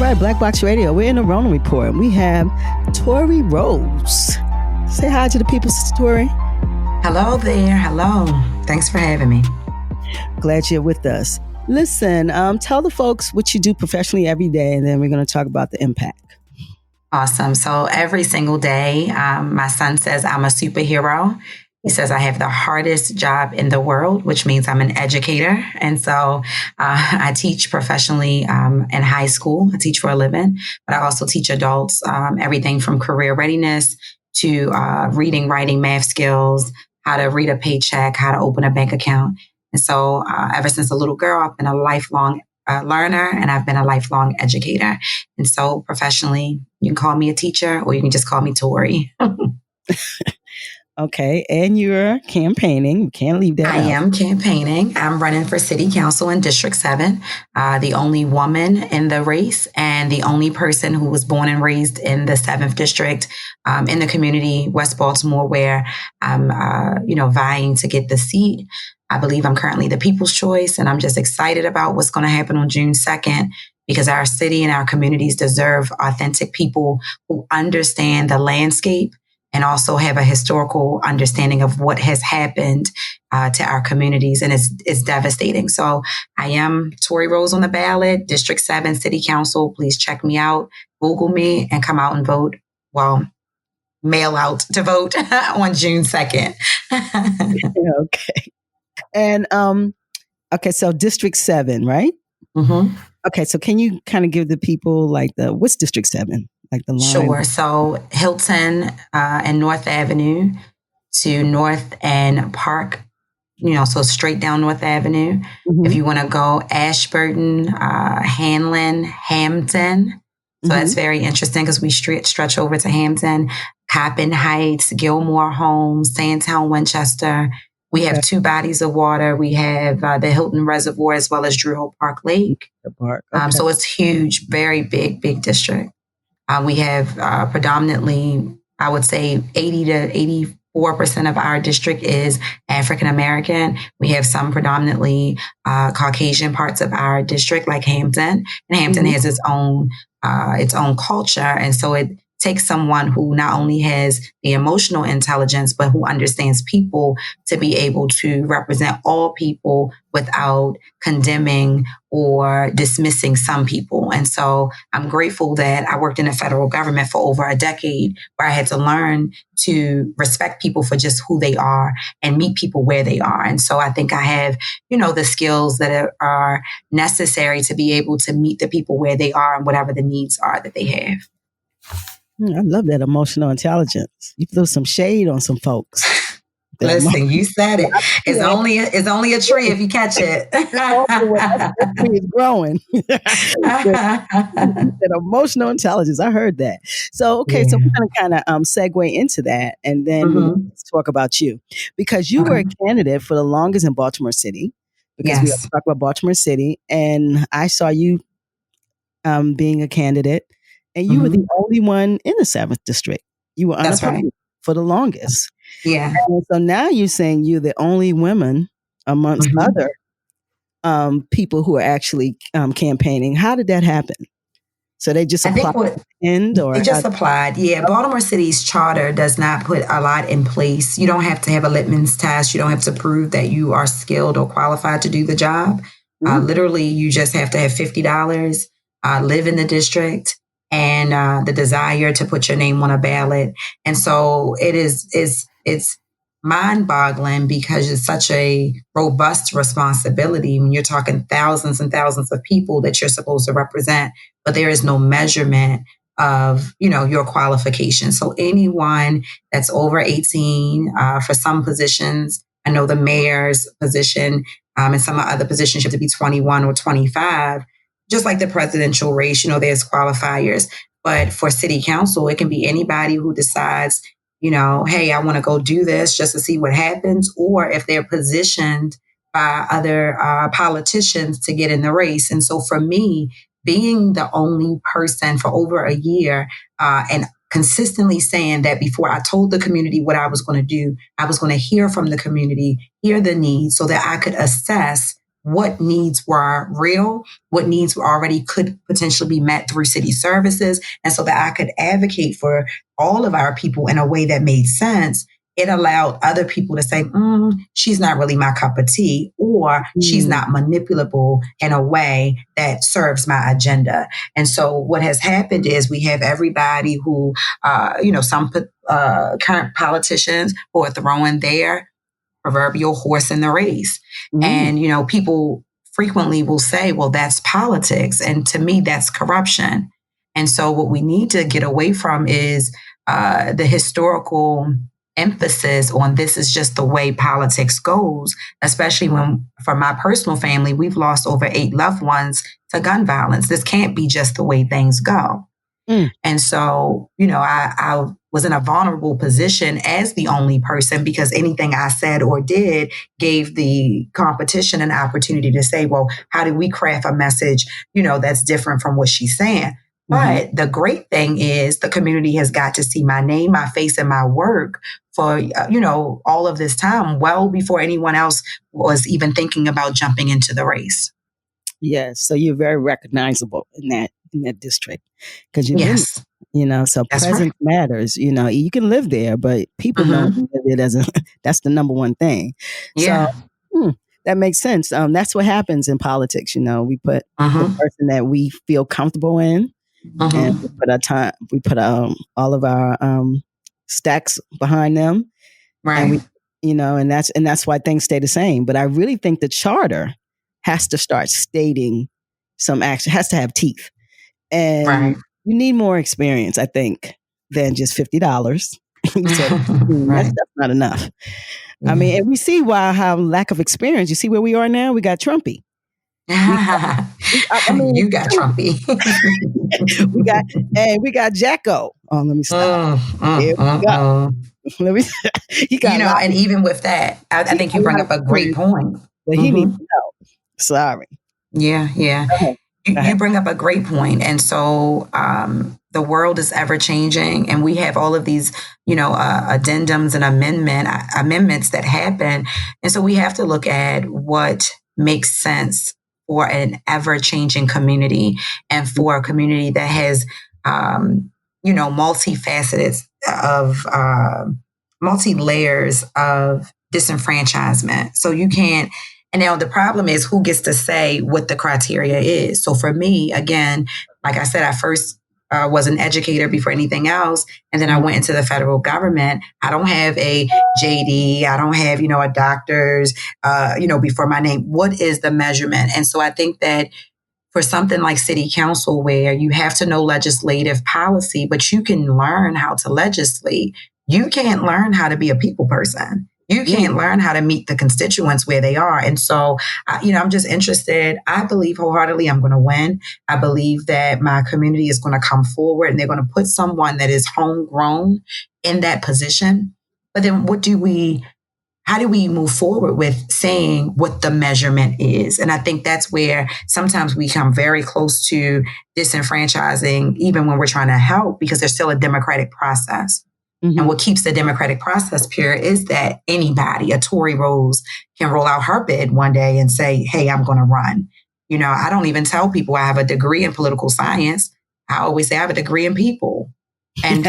right, Black Box Radio. We're in the RONAreport. We have Tori Rose. Say hi to the people, Sister Tori. Hello there. Hello. Thanks for having me. Glad you're with us. Listen, tell the folks what you do professionally every day, and then we're going to talk about the impact. Awesome. So every single day, my son says I'm a superhero. He says I have the hardest job in the world, which means I'm an educator. And so I teach professionally in high school. I teach for a living, but I also teach adults everything from career readiness to reading, writing, math skills, how to read a paycheck, how to open a bank account. And so ever since a little girl, I've been a lifelong learner, and I've been a lifelong educator. And so professionally, you can call me a teacher, or you can just call me Tori. Okay. And you're campaigning. You can't leave that out. I am campaigning. I'm running for City Council in District 7, the only woman in the race and the only person who was born and raised in the 7th District in the community, West Baltimore, where I'm, vying to get the seat. I believe I'm currently the people's choice, and I'm just excited about what's going to happen on June 2nd, because our city and our communities deserve authentic people who understand the landscape and also have a historical understanding of what has happened to our communities. And it's devastating. So I am Tori Rose on the ballot, District 7 City Council. Please check me out, Google me, and come out and vote. Well, mail out to vote on June 2nd. Okay. And, so District 7, right? Mm-hmm. Okay. So can you kind of give the people what's District 7? Like the line? Sure. So Hilton and North Avenue to North and Park, so straight down North Avenue. Mm-hmm. If you want to go Ashburton, Hanlon, Hampton. So that's very interesting because we stretch over to Hampton, Coppin Heights, Gilmore Homes, Sandtown, Winchester. We have 2 bodies of water. We have the Hilton Reservoir as well as Drew Hill Park Lake. The park. Okay. So it's huge, very big district. We have predominantly, I would say 80 to 84% of our district is African American. We have some predominantly Caucasian parts of our district, like Hampton. And Hampton has its own culture. And so it takes someone who not only has the emotional intelligence, but who understands people to be able to represent all people without condemning or dismissing some people. And so I'm grateful that I worked in the federal government for over a decade, where I had to learn to respect people for just who they are and meet people where they are. And so I think I have, the skills that are necessary to be able to meet the people where they are and whatever the needs are that they have. I love that emotional intelligence. You threw some shade on some folks. Listen, you said it. It's only a tree if you catch it. That tree is growing. That emotional intelligence. I heard that. So, okay, so we're going to kind of segue into that, and then let's talk about you, because you were a candidate for the longest in Baltimore City. Because we have to talk about Baltimore City, and I saw you being a candidate. And you were the only one in the 7th District. You were unopposed for the longest. Yeah. And so now you're saying you're the only women amongst other people who are actually campaigning. How did that happen? So they just applied? They just applied. Yeah. Baltimore City's charter does not put a lot in place. You don't have to have a litmus test. You don't have to prove that you are skilled or qualified to do the job. Literally, you just have to have $50, live in the district, and the desire to put your name on a ballot. And so it's mind-boggling, because it's such a robust responsibility when you're talking thousands and thousands of people that you're supposed to represent, but there is no measurement of, your qualifications. So anyone that's over 18, for some positions, I know the mayor's position and some other positions, you have to be 21 or 25. Just like the presidential race, there's qualifiers. But for city council, it can be anybody who decides, hey, I want to go do this just to see what happens, or if they're positioned by other politicians to get in the race. And so for me, being the only person for over a year and consistently saying that before I told the community what I was going to do, I was going to hear from the community, hear the needs, so that I could assess what needs were real, what needs already could potentially be met through city services. And so that I could advocate for all of our people in a way that made sense, it allowed other people to say, she's not really my cup of tea, or she's not manipulable in a way that serves my agenda. And so what has happened is we have everybody who, some current politicians who are throwing their proverbial horse in the race. And, people frequently will say, well, that's politics. And to me, that's corruption. And so what we need to get away from is the historical emphasis on this is just the way politics goes, especially when, for my personal family, we've lost over 8 loved ones to gun violence. This can't be just the way things go. And so, I was in a vulnerable position as the only person, because anything I said or did gave the competition an opportunity to say, well, how do we craft a message, that's different from what she's saying? But the great thing is the community has got to see my name, my face, and my work for, all of this time, well before anyone else was even thinking about jumping into the race. Yes. So you're very recognizable in that district because you've been, so that's presence matters. You can live there, but people know it doesn't. That's the number one thing. Yeah. So that makes sense. That's what happens in politics. We put the person that we feel comfortable in. And we put all of our stacks behind them, right? And that's why things stay the same. But I really think the charter has to start stating some action, has to have teeth, and you need more experience, I think, than just $50. That's not enough. I mean, and we see how lack of experience. You see where we are now. We got Trumpy. You got Trumpy. we got Jacko. Oh, let me stop. Let me. And even with that, I think you bring up a great point. But he needs help. Sorry. Yeah. You bring up a great point. And so the world is ever changing, and we have all of these, addendums and amendments that happen. And so we have to look at what makes sense for an ever-changing community, and for a community that has, multifaceted of multi-layers of disenfranchisement. So you can't. And now the problem is who gets to say what the criteria is. So for me, again, like I said, I first was an educator before anything else. And then I went into the federal government. I don't have a JD. I don't have, a doctor's, before my name. What is the measurement? And so I think that for something like city council, where you have to know legislative policy, but you can learn how to legislate, you can't learn how to be a people person. You can't learn how to meet the constituents where they are. And so, I'm just interested. I believe wholeheartedly I'm going to win. I believe that my community is going to come forward, and they're going to put someone that is homegrown in that position. But then how do we move forward with saying what the measurement is? And I think that's where sometimes we come very close to disenfranchising, even when we're trying to help, because there's still a democratic process. And what keeps the democratic process pure is that anybody, a Tori Rose, can roll out her bid one day and say, hey, I'm going to run. I don't even tell people I have a degree in political science. I always say I have a degree in people.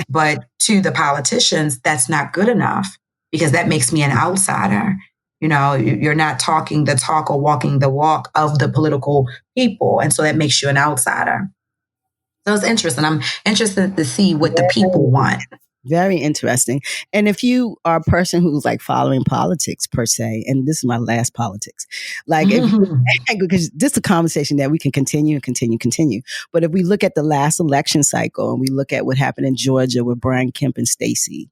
But to the politicians, that's not good enough, because that makes me an outsider. You're not talking the talk or walking the walk of the political people. And so that makes you an outsider. So it's interesting. I'm interested to see what the people want. Very interesting. And if you are a person who's like following politics per se, and this is my last politics, because this is a conversation that we can continue. But if we look at the last election cycle, and we look at what happened in Georgia with Brian Kemp and Stacey,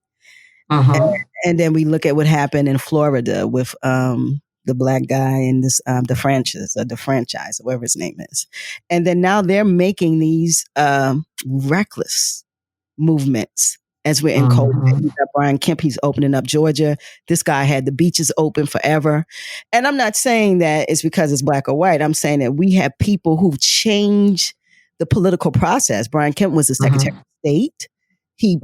and then we look at what happened in Florida with the black guy and this the franchise, whatever his name is, and then now they're making these reckless movements. As we're in COVID, you got Brian Kemp, he's opening up Georgia. This guy had the beaches open forever. And I'm not saying that it's because it's black or white. I'm saying that we have people who've changed the political process. Brian Kemp was the Secretary of State. He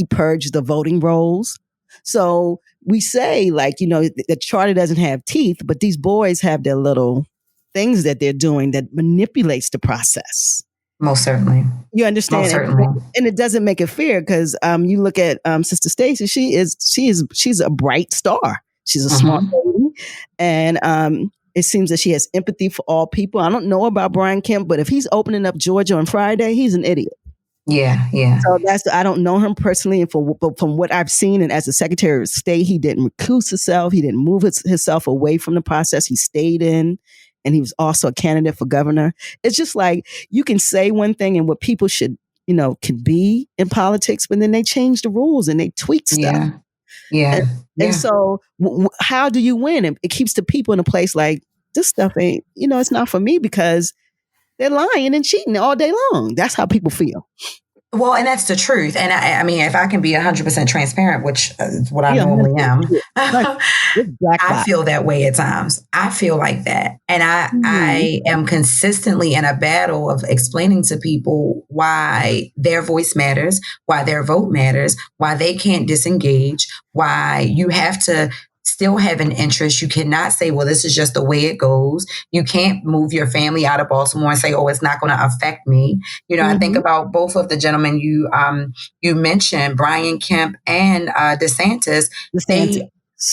purged the voting rolls. So we say, like, the charter doesn't have teeth, but these boys have their little things that they're doing that manipulates the process. Most certainly. You understand? Most certainly. And it doesn't make it fair because you look at Sister Stacy. She's a bright star. She's a smart lady, and it seems that she has empathy for all people. I don't know about Brian Kemp, but if he's opening up Georgia on Friday, he's an idiot. Yeah. So I don't know him personally, and but from what I've seen, and as the Secretary of State, he didn't recuse himself. He didn't move himself away from the process. He stayed in, and he was also a candidate for governor. It's just like you can say one thing and what people should, can be in politics, but then they change the rules and they tweak stuff. Yeah. And so how do you win? It keeps the people in a place like this stuff ain't, it's not for me because they're lying and cheating all day long. That's how people feel. Well, and that's the truth. And I mean, if I can be 100% transparent, which is what I normally am, I feel that way at times. I feel like that. And I am consistently in a battle of explaining to people why their voice matters, why their vote matters, why they can't disengage, why you have to still have an interest. You cannot say, well, this is just the way it goes. You can't move your family out of Baltimore and say, oh, it's not going to affect me. I think about both of the gentlemen you mentioned, Brian Kemp and DeSantis.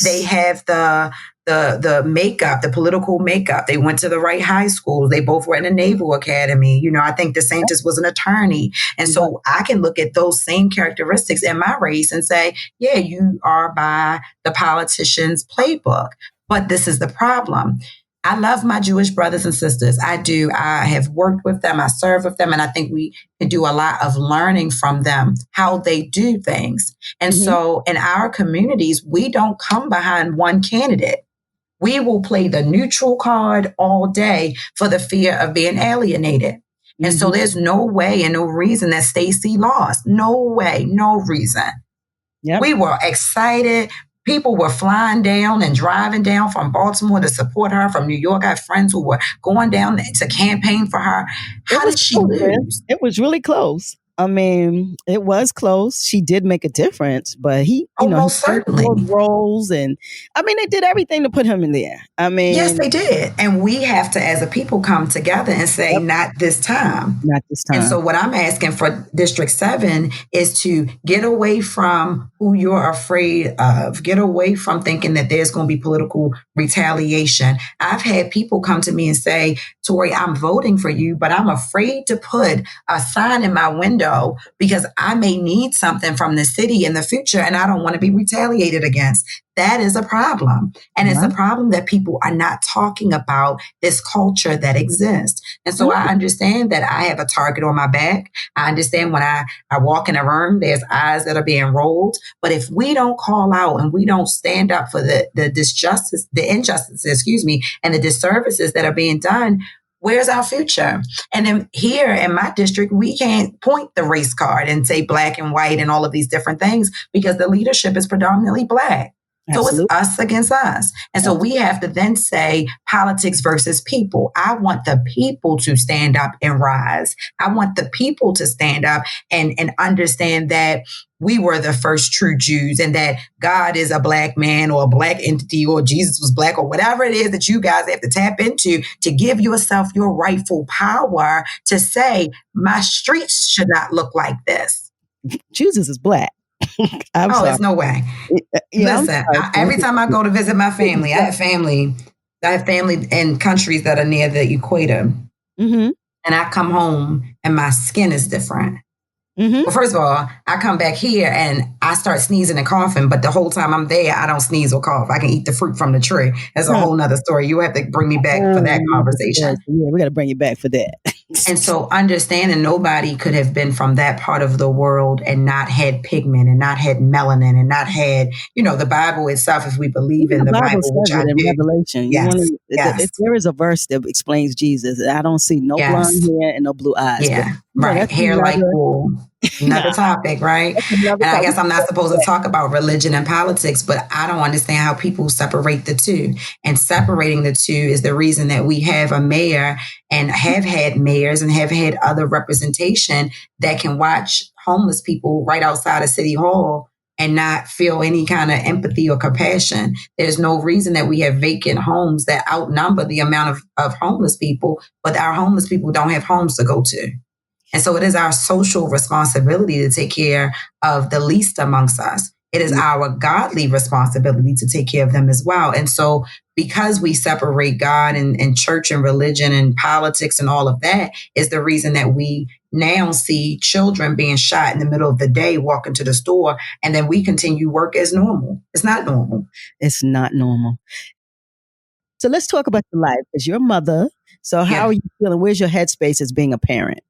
They have the makeup, the political makeup. They went to the right high schools. They both were in a Naval Academy. I think DeSantis was an attorney. And so I can look at those same characteristics in my race and say, yeah, you are by the politician's playbook. But this is the problem. I love my Jewish brothers and sisters. I do. I have worked with them. I serve with them. And I think we can do a lot of learning from them, how they do things. And so in our communities, we don't come behind one candidate. We will play the neutral card all day for the fear of being alienated. And so there's no way and no reason that Stacey lost. No way, no reason. Yep. We were excited. People were flying down and driving down from Baltimore to support her. From New York, I have friends who were going down to campaign for her. How did she lose? It was really close. I mean, it was close. She did make a difference, but he, most certainly roles, and I mean, they did everything to put him in there. I mean, yes, they did, and we have to, as a people, come together and say, not this time, not this time. And so, what I'm asking for District 7 is to get away from who you're afraid of. Get away from thinking that there's going to be political retaliation. I've had people come to me and say, Tori, I'm voting for you, but I'm afraid to put a sign in my window because I may need something from the city in the future and I don't want to be retaliated against. That is a problem. And it's a problem that people are not talking about this culture that exists. And so I understand that I have a target on my back. I understand when I walk in a room, there's eyes that are being rolled. But if we don't call out and we don't stand up for the injustices, and the disservices that are being done, where's our future? And then here in my district, we can't point the race card and say black and white and all of these different things because the leadership is predominantly black. Absolutely. So it's us against us. And so we have to then say politics versus people. I want the people to stand up and rise. I want the people to stand up and understand that we were the first true Jews and that God is a black man or a black entity or Jesus was black or whatever it is that you guys have to tap into to give yourself your rightful power to say, my streets should not look like this. Jesus is black. There's no way. Listen, every time I go to visit my family, I have family in countries that are near the equator. And I come home and my skin is different. Well, first of all, I come back here and I start sneezing and coughing, but the whole time I'm there, I don't sneeze or cough. I can eat the fruit from the tree. That's a whole nother story. You have to bring me back for that conversation. Yeah, we got to bring you back for that. And so understanding nobody could have been from that part of the world and not had pigment and not had melanin and not had, the Bible itself, if we believe in the Bible, which I do. Revelation. Yes. There is a verse that explains Jesus. I don't see no blonde hair and no blue eyes. Yeah, right. Hair like wool. Another topic, right? And I guess I'm not supposed to talk about religion and politics, but I don't understand how people separate the two. And separating the two is the reason that we have a mayor and have had mayors and have had other representation that can watch homeless people right outside of City Hall and not feel any kind of empathy or compassion. There's no reason that we have vacant homes that outnumber the amount of homeless people, but our homeless people don't have homes to go to. And so it is our social responsibility to take care of the least amongst us. It is our godly responsibility to take care of them as well. And so because we separate God and church and religion and politics and all of that is the reason that we now see children being shot in the middle of the day, walking to the store, and then we continue work as normal. It's not normal. It's not normal. So let's talk about your life as your mother. So how are you feeling? Where's your headspace as being a parent?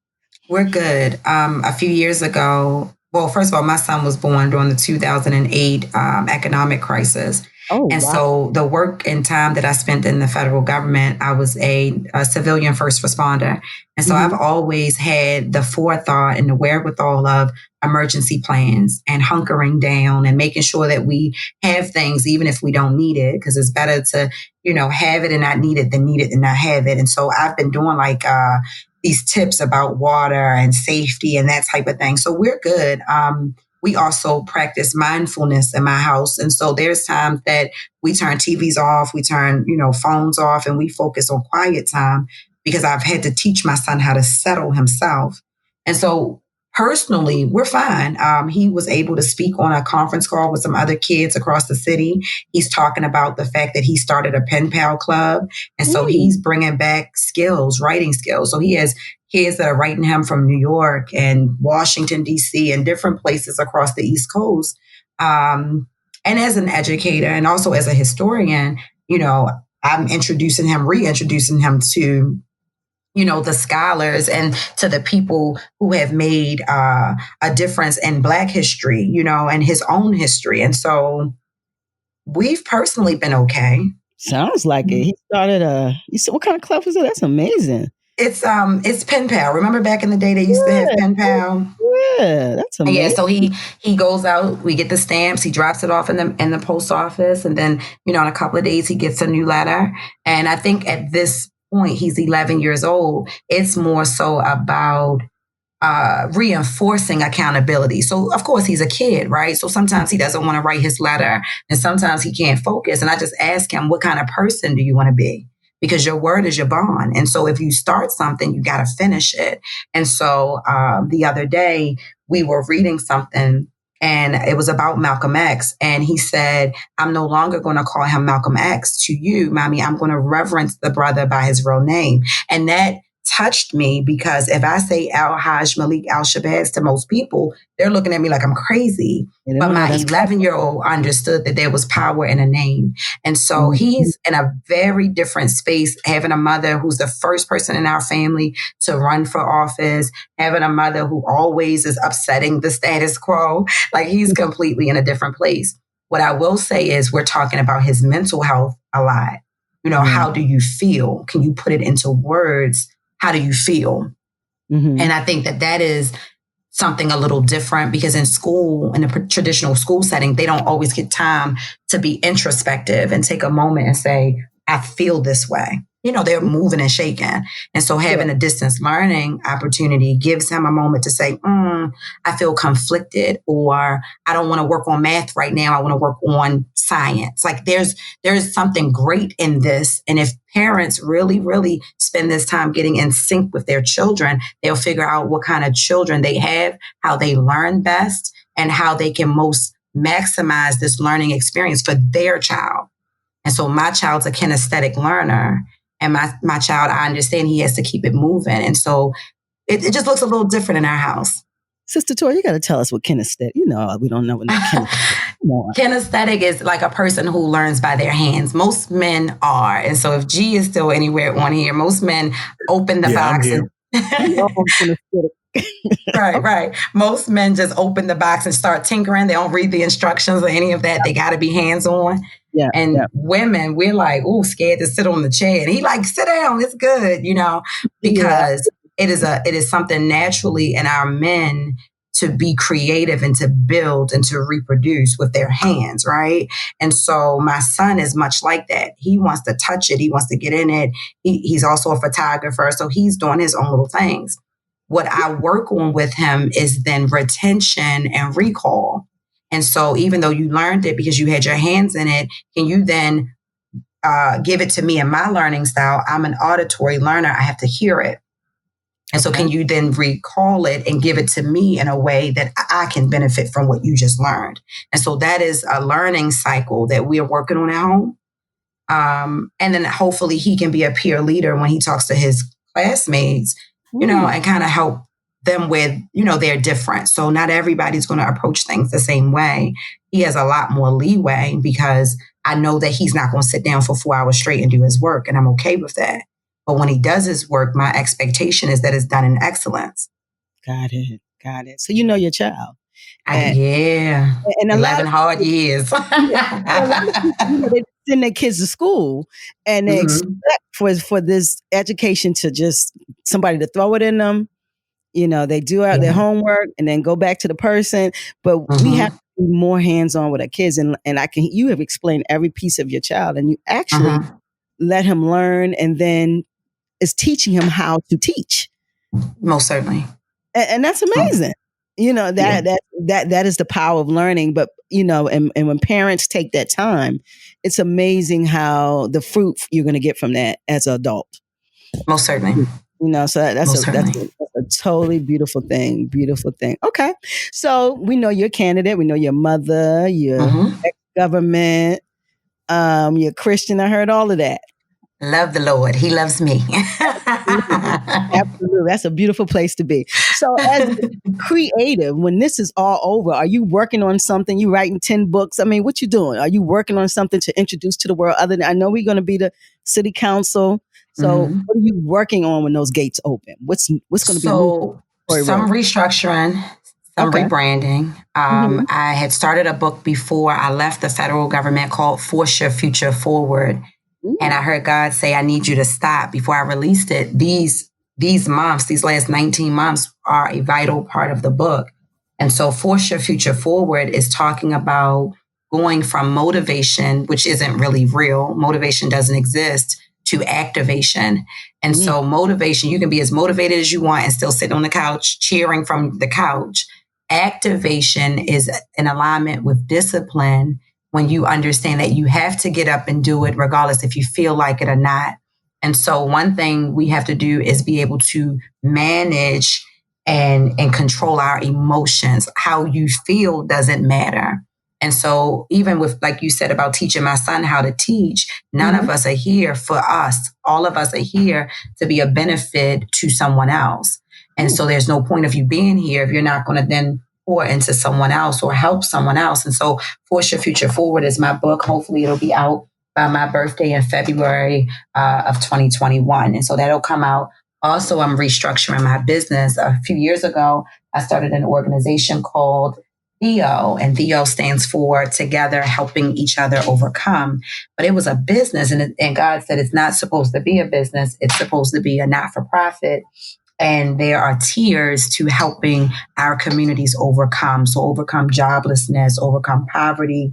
We're good. A few years ago, well, first of all, my son was born during the 2008 economic crisis. And so the work and time that I spent in the federal government, I was a civilian first responder. And so I've always had the forethought and the wherewithal of emergency plans and hunkering down and making sure that we have things, even if we don't need it, because it's better to, have it and not need it than need it and not have it. And so I've been doing these tips about water and safety and that type of thing. So we're good. We also practice mindfulness in my house. And so there's times that we turn TVs off, we turn, phones off, and we focus on quiet time because I've had to teach my son how to settle himself. And so personally, we're fine. He was able to speak on a conference call with some other kids across the city. He's talking about the fact that he started a pen pal club. And so he's bringing back skills, writing skills. So he has kids that are writing him from New York and Washington, D.C. and different places across the East Coast. And as an educator and also as a historian, I'm reintroducing him to the scholars and to the people who have made a difference in Black history, and his own history. And so we've personally been okay. Sounds like it. He started you said, what kind of club was it? That's amazing. It's pen pal. Remember back in the day they used to have pen pal? Yeah, that's amazing. Yeah, so he goes out, we get the stamps, he drops it off in the post office, and then, in a couple of days he gets a new letter. And I think at this point, he's 11 years old. It's more so about reinforcing accountability. So of course he's a kid, right? So sometimes he doesn't want to write his letter and sometimes he can't focus. And I just ask him, what kind of person do you want to be? Because your word is your bond. And so if you start something, you got to finish it. And so the other day we were reading something and it was about Malcolm X. And he said, I'm no longer going to call him Malcolm X to you, Mommy. I'm going to reverence the brother by his real name. And that touched me because if I say Al-Haj Malik Al-Shabazz to most people, they're looking at me like I'm crazy. But my 11-year-old understood that there was power in a name. And so he's in a very different space, having a mother who's the first person in our family to run for office, having a mother who always is upsetting the status quo. Like he's completely in a different place. What I will say is we're talking about his mental health a lot. How do you feel? Can you put it into words? How do you feel? And I think that is something a little different because in school, in a traditional school setting, they don't always get time to be introspective and take a moment and say, I feel this way. They're moving and shaking. And so having a distance learning opportunity gives him a moment to say, I feel conflicted, or I don't want to work on math right now. I want to work on science. Like there's something great in this. And if parents really, really spend this time getting in sync with their children, they'll figure out what kind of children they have, how they learn best, and how they can most maximize this learning experience for their child. And so my child's a kinesthetic learner. And my child, I understand he has to keep it moving. And so it just looks a little different in our house. Sister Tori, you got to tell us what kinesthetic, we don't know what kinesthetic. Kinesthetic is like a person who learns by their hands. Most men are. And so if G is still anywhere on here, most men open the box. Right. Most men just open the box and start tinkering. They don't read the instructions or any of that. They got to be hands-on. Women, we're like, scared to sit on the chair. And he like, sit down, it's good, because it is something naturally in our men to be creative and to build and to reproduce with their hands, right? And so my son is much like that. He wants to touch it. He wants to get in it. He's also a photographer, so he's doing his own little things. What I work on with him is then retention and recall. And so even though you learned it because you had your hands in it, can you then give it to me in my learning style? I'm an auditory learner. I have to hear it. And so can you then recall it and give it to me in a way that I can benefit from what you just learned? And so that is a learning cycle that we are working on at home. And then hopefully he can be a peer leader when he talks to his classmates, you know, and kind of help them with, you know, they're different. So not everybody's going to approach things the same way. He has a lot more leeway because I know that he's not going to sit down for 4 hours straight and do his work. And I'm okay with that. But when he does his work, my expectation is that it's done in excellence. Got it. Got it. So you know your child. And 11 hard years. They send their kids to school and they expect for this education to just somebody to throw it in them. You know, they do out their homework and then go back to the person. But we have to be more hands-on with our kids. And you have explained every piece of your child and you actually let him learn and then is teaching him how to teach. Most certainly. And that's amazing. You know, that is the power of learning. But, you know, and when parents take that time, it's amazing how the fruit you're going to get from that as an adult. Most certainly. You know, so that's a totally beautiful thing. Beautiful thing. Okay. So we know you're a candidate. We know your mother, your ex-government, you're Christian. I heard all of that. Love the Lord. He loves me. Absolutely. That's a beautiful place to be. So as creative, when this is all over, are you working on something? You writing 10 books? I mean, what you doing? Are you working on something to introduce to the world? Other than, I know we're going to be the city council. So what are you working on when those gates open? What's going to be some restructuring, some rebranding. I had started a book before I left the federal government called Force Your Future Forward. And I heard God say, I need you to stop. Before I released it, these months, these last 19 months are a vital part of the book. And so Force Your Future Forward is talking about going from motivation, which isn't really real. Motivation doesn't exist, to activation. And so motivation, you can be as motivated as you want and still sit on the couch, cheering from the couch. Activation is in alignment with discipline when you understand that you have to get up and do it regardless if you feel like it or not. And so one thing we have to do is be able to manage and control our emotions. How you feel doesn't matter. And so even with, like you said about teaching my son how to teach, none of us are here for us. All of us are here to be a benefit to someone else. And so there's no point of you being here if you're not going to then pour into someone else or help someone else. And so Force Your Future Forward is my book. Hopefully it'll be out by my birthday in February of 2021. And so that'll come out. Also, I'm restructuring my business. A few years ago, I started an organization called THEO, and THEO stands for Together Helping Each Other Overcome. But it was a business, and God said it's not supposed to be a business. It's supposed to be a not-for-profit. And there are tiers to helping our communities overcome. So overcome joblessness, overcome poverty,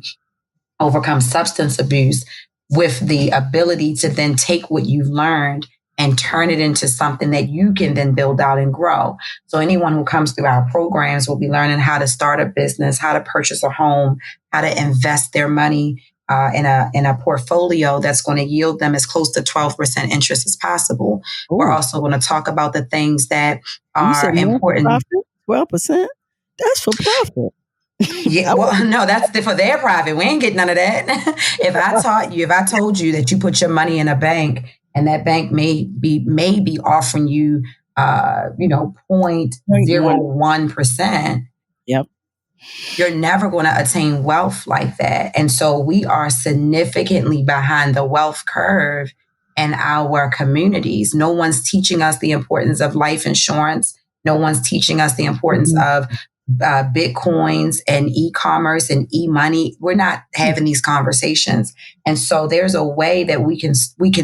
overcome substance abuse, with the ability to then take what you've learned and turn it into something that you can then build out and grow. So anyone who comes through our programs will be learning how to start a business, how to purchase a home, how to invest their money in a portfolio that's going to yield them as close to 12% interest as possible. Ooh. We're also going to talk about the things that are important. 12%? That's for profit. Yeah, well, no, that's for their profit. We ain't getting none of that. If I told you that you put your money in a bank and that bank may be offering you, 0.01%. Yep. You're never going to attain wealth like that. And so we are significantly behind the wealth curve in our communities. No one's teaching us the importance of life insurance. No one's teaching us the importance of Bitcoins and e-commerce and e-money. We're not having these conversations. And so there's a way that we can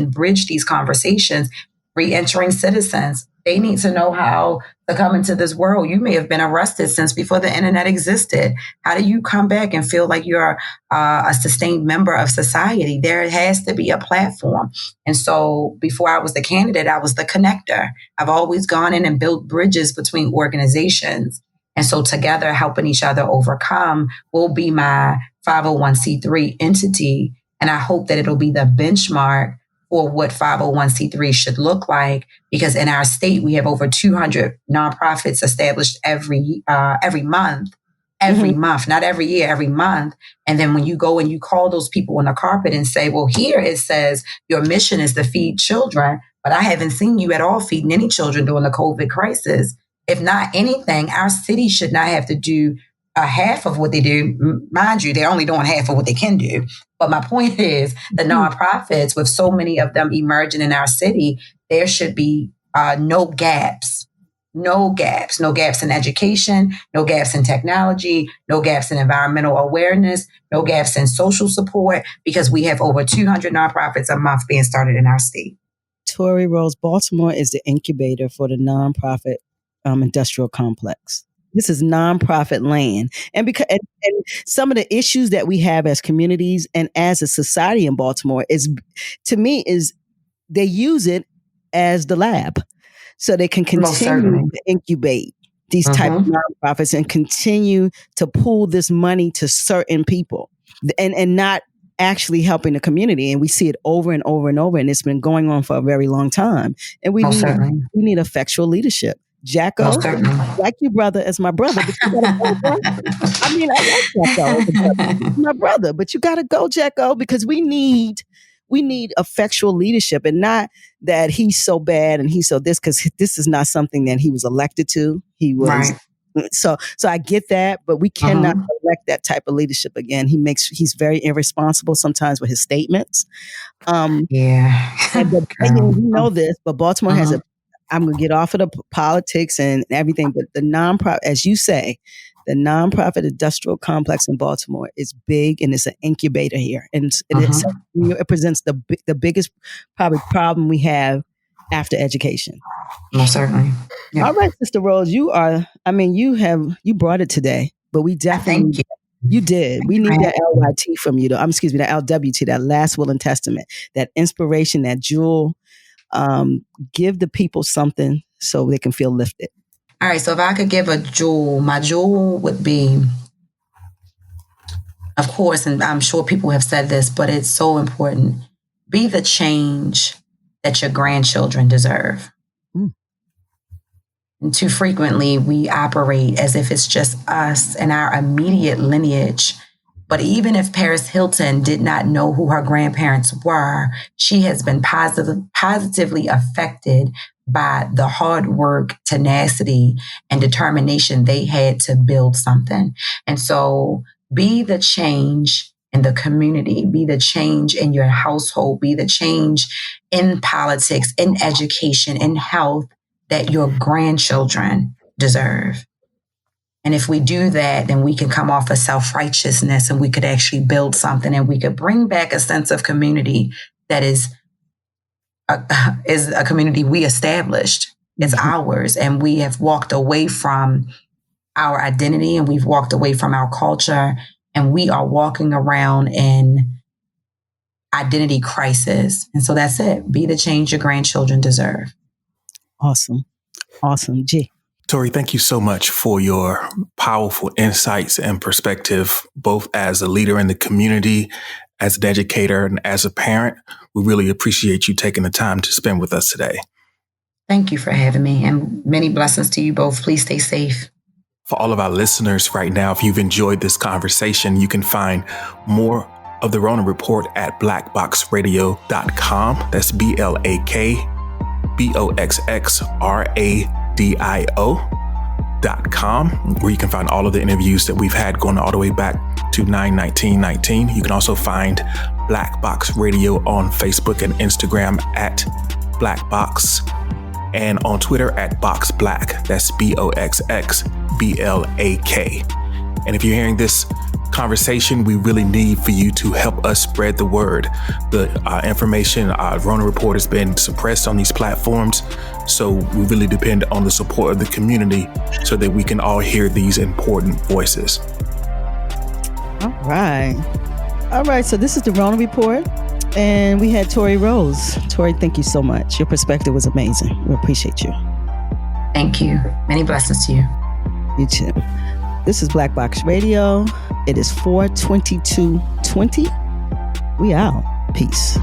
bridge these conversations. Re-entering citizens, they need to know how to come into this world. You may have been arrested since before the internet existed. How do you come back and feel like you're a sustained member of society? There has to be a platform. And so before I was the candidate, I was the connector. I've always gone in and built bridges between organizations. And so together, helping each other overcome will be my 501c3 entity. And I hope that it'll be the benchmark for what 501c3 should look like, because in our state, we have over 200 nonprofits established every month. Every month, not every year, every month. And then when you go and you call those people on the carpet and say, well, here it says your mission is to feed children, but I haven't seen you at all feeding any children during the COVID crisis. If not anything, our city should not have to do a half of what they do. Mind you, they're only doing half of what they can do. But my point is the nonprofits, with so many of them emerging in our city, there should be no gaps. No gaps in education, no gaps in technology, no gaps in environmental awareness, no gaps in social support, because we have over 200 nonprofits a month being started in our state. Tori Rose, Baltimore is the incubator for the nonprofit industrial complex. This is nonprofit land. And because and some of the issues that we have as communities and as a society in Baltimore is they use it as the lab. So they can continue to incubate these type of nonprofits and continue to pool this money to certain people and not actually helping the community. And we see it over and over and over, and it's been going on for a very long time. And we need effectual leadership. Jacko, like you, brother, as my brother, but you gotta go, brother. I mean, I like Jacko, he's my brother, but you gotta go, Jacko, because we need effectual leadership, and not that he's so bad and he's so this, because this is not something that he was elected to. He was so I get that, but we cannot elect that type of leadership again. He's very irresponsible sometimes with his statements. And you know this, but Baltimore has I'm going to get off of the politics and everything, but the nonprofit, as you say, the nonprofit industrial complex in Baltimore is big, and it's an incubator here. And it presents the biggest probably problem we have after education. Most certainly. Yeah. All right, Sister Rose, you brought it today, but we definitely, thank you. You did. We need that LYT from you, though. That LWT, that last will and testament, that inspiration, that jewel. Give the people something so they can feel lifted. All right. So if I could give a jewel, my jewel would be, of course, and I'm sure people have said this, but it's so important. Be the change that your grandchildren deserve. And too frequently we operate as if it's just us and our immediate lineage. But even if Paris Hilton did not know who her grandparents were, she has been positively affected by the hard work, tenacity, and determination they had to build something. And so be the change in the community, be the change in your household, be the change in politics, in education, in health that your grandchildren deserve. And if we do that, then we can come off of self-righteousness and we could actually build something, and we could bring back a sense of community that is a community we established. It's ours, and we have walked away from our identity, and we've walked away from our culture, and we are walking around in identity crisis. And so that's it. Be the change your grandchildren deserve. Awesome. G. Tori, thank you so much for your powerful insights and perspective, both as a leader in the community, as an educator, and as a parent. We really appreciate you taking the time to spend with us today. Thank you for having me, and many blessings to you both. Please stay safe. For all of our listeners right now, if you've enjoyed this conversation, you can find more of the Rona Report at blackboxradio.com. That's BLAKBOXXRADIO.com, where you can find all of the interviews that we've had going all the way back to 9/19/19. You can also find Black Box Radio on Facebook and Instagram at Black Box, and on Twitter at Box Black. That's BOXXBLAK. And if you're hearing this conversation, we really need for you to help us spread the word. The information, Rona Report has been suppressed on these platforms, so we really depend on the support of the community so that we can all hear these important voices. All right. So this is the Rona Report, and we had Tori Rose. Tori, thank you so much. Your perspective was amazing. We appreciate you. Thank you. Many blessings to you. You too. This is Black Box Radio. It is 4/22/20. We out. Peace.